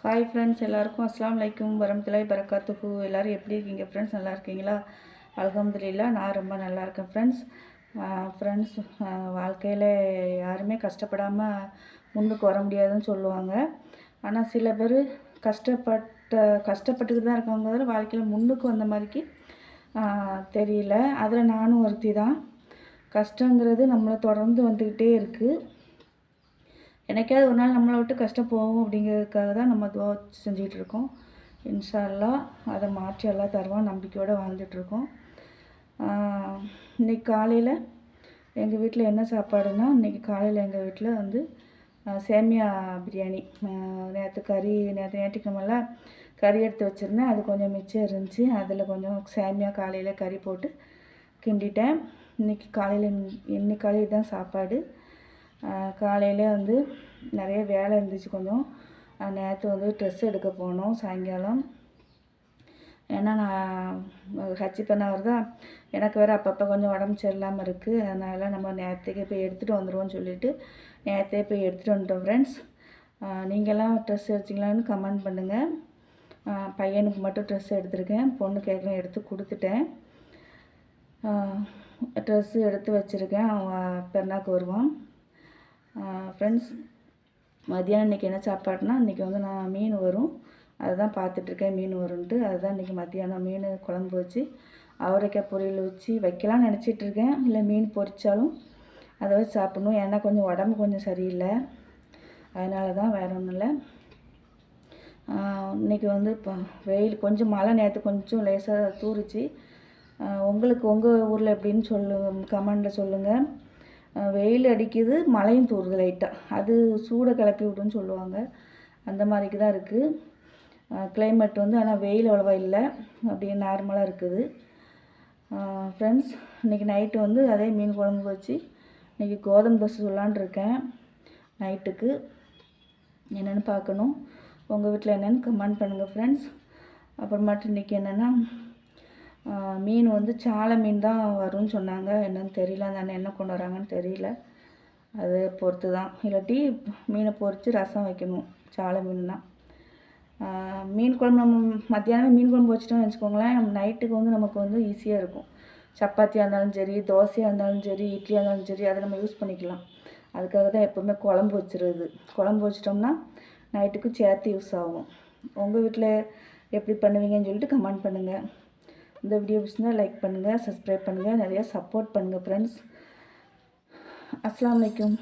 Hi friends, எல்லாருக்கும் அஸ்ஸலாமு அலைக்கும் வரஹ்மத்துல்லாஹி பரக்காத்துஹு. எல்லோரும் எப்படி இருக்கீங்க ஃப்ரெண்ட்ஸ்? நல்லா இருக்கீங்களா? அல்ஹம்துலில்லாஹ், நான் ரொம்ப நல்லா இருக்கேன் ஃப்ரெண்ட்ஸ். வாழ்க்கையில் யாருமே கஷ்டப்படாமல் முன்னுக்கு வர முடியாதுன்னு சொல்லுவாங்க. ஆனால் சில பேர் கஷ்டப்பட்டுக்கிட்டு தான் இருக்காங்க, வாழ்க்கையில் முன்னுக்கு வந்த மாதிரிக்கு தெரியல. அதில் நானும் ஒருத்தி தான். கஷ்டங்கிறது நம்மளை தொடர்ந்து வந்துக்கிட்டே இருக்குது. என்னைக்காவது ஒரு நாள் நம்மளை விட்டு கஷ்டம் போகும் அப்படிங்கிறதுக்காக தான் நம்ம துவா செஞ்சுக்கிட்டு இருக்கோம். இன்ஷா அல்லாஹ் அதை மாற்றி எல்லாம் தருவான் நம்பிக்கையோடு வாழ்ந்துட்டுருக்கோம். இன்றைக்கி காலையில் எங்கள் வீட்டில் என்ன சாப்பாடுனா, இன்றைக்கி காலையில் எங்கள் வீட்டில் வந்து சேமியா பிரியாணி. நேற்று ஞாயிற்றுக்கிழமெல்லாம் கறி எடுத்து வச்சுருந்தேன். அது கொஞ்சம் மிச்சம் இருந்துச்சு. அதில் கொஞ்சம் சேமியா காலையில் கறி போட்டு கிண்டிட்டேன். இன்னைக்கு காலையில் தான் சாப்பாடு. காலையில் வந்து நிறைய வேலை இருந்துச்சு கொஞ்சம். நேற்று வந்து ட்ரெஸ் எடுக்க போனோம் சாயங்காலம். ஏன்னா நான் ஹஜ்ஜி பண்ண வருதா, எனக்கு வேறு அப்பப்போ கொஞ்சம் உடம்பு சரியில்லாமல் இருக்குது. அதனால் நம்ம நேற்றுக்கே போய் எடுத்துகிட்டு வந்துடுவோம்னு சொல்லிவிட்டு நேற்றே போய் எடுத்துகிட்டு வந்துட்டோம் ஃப்ரெண்ட்ஸ். நீங்கள்லாம் ட்ரெஸ் எடுத்தீங்களான்னு கமெண்ட் பண்ணுங்கள். பையனுக்கு மட்டும் ட்ரெஸ் எடுத்திருக்கேன், பொண்ணுக்கு ஏற்கனவே எடுத்து கொடுத்துட்டேன். ட்ரெஸ்ஸு எடுத்து வச்சுருக்கேன், அவன் பெருநாக்கு வருவான். ஃப்ரெண்ட்ஸ், மதியானம் இன்றைக்கி என்ன சாப்பாடுனா, இன்றைக்கி வந்து நான் மீன் வரும் அதுதான் பார்த்துட்ருக்கேன். மீன் வரும்ன்ட்டு அதுதான் இன்றைக்கி மத்தியானம் மீன் குழம்பு வச்சு அவரைக்காய் பொரியல் வச்சு வைக்கலாம்னு நினச்சிட்ருக்கேன். இல்லை மீன் பொரித்தாலும் அதை வச்சு சாப்பிட்ணும். ஏன்னா கொஞ்சம் உடம்பு கொஞ்சம் சரியில்லை, அதனால தான், வேறு ஒன்றும் இல்லை. இன்றைக்கி வந்து இப்போ வெயில் கொஞ்சம் மழை, நேற்று கொஞ்சம் லேசாக தூரிச்சு. உங்களுக்கு உங்கள் ஊரில் எப்படின்னு கமெண்டில் சொல்லுங்கள். வெயில் அடிக்குது, மழையும் தூறுது லைட்டாக. அது சூடை கிளப்பி விடுன்னு சொல்லுவாங்க. அந்த மாதிரிக்கு தான் இருக்குது கிளைமேட் வந்து. ஆனால் வெயில் அவ்வளோவா இல்லை, அப்படியே நார்மலாக இருக்குது. ஃப்ரெண்ட்ஸ், இன்றைக்கி நைட்டு வந்து அதே மீன் குழம்பு வச்சு இன்றைக்கி கோதுமை தோசை சொல்லலான் இருக்கேன். நைட்டுக்கு என்னென்னு பார்க்கணும். உங்கள் வீட்டில் என்னென்னு கமெண்ட் பண்ணுங்கள் ஃப்ரெண்ட்ஸ். அப்புறமாட்டு இன்றைக்கி என்னென்னா, மீன் வந்து சாலை மீன் தான் வரும்னு சொன்னாங்க. என்னன்னு தெரியல, அந்த அண்ணன் என்ன கொண்டு வராங்கன்னு தெரியல. அதை பொறுத்து தான். இல்லாட்டி மீனை பொரித்து ரசம் வைக்கணும். சாலை மீன்னா மீன் குழம்பு நம்ம மத்தியானம் மீன் குழம்பு வச்சிட்டோம்னு வச்சுக்கோங்களேன், நைட்டுக்கு வந்து நமக்கு வந்து ஈஸியாக இருக்கும். சப்பாத்தியாக இருந்தாலும் சரி, தோசையாக இருந்தாலும் சரி, இட்லியாக இருந்தாலும் சரி, அதை நம்ம யூஸ் பண்ணிக்கலாம். அதுக்காக தான் எப்போவுமே குழம்பு வச்சுருது. குழம்பு வச்சிட்டோம்னா நைட்டுக்கு சேர்த்து யூஸ் ஆகும். உங்கள் வீட்டில் எப்படி பண்ணுவீங்கன்னு சொல்லிட்டு கமெண்ட் பண்ணுங்கள். இந்த வீடியோ பிடிச்சிருந்தா லைக் பண்ணுங்கள், சப்ஸ்கிரைப் பண்ணுங்கள், நிறையா சப்போர்ட் பண்ணுங்கள் ஃப்ரெண்ட்ஸ். அஸ்ஸலாமு அலைக்கும்.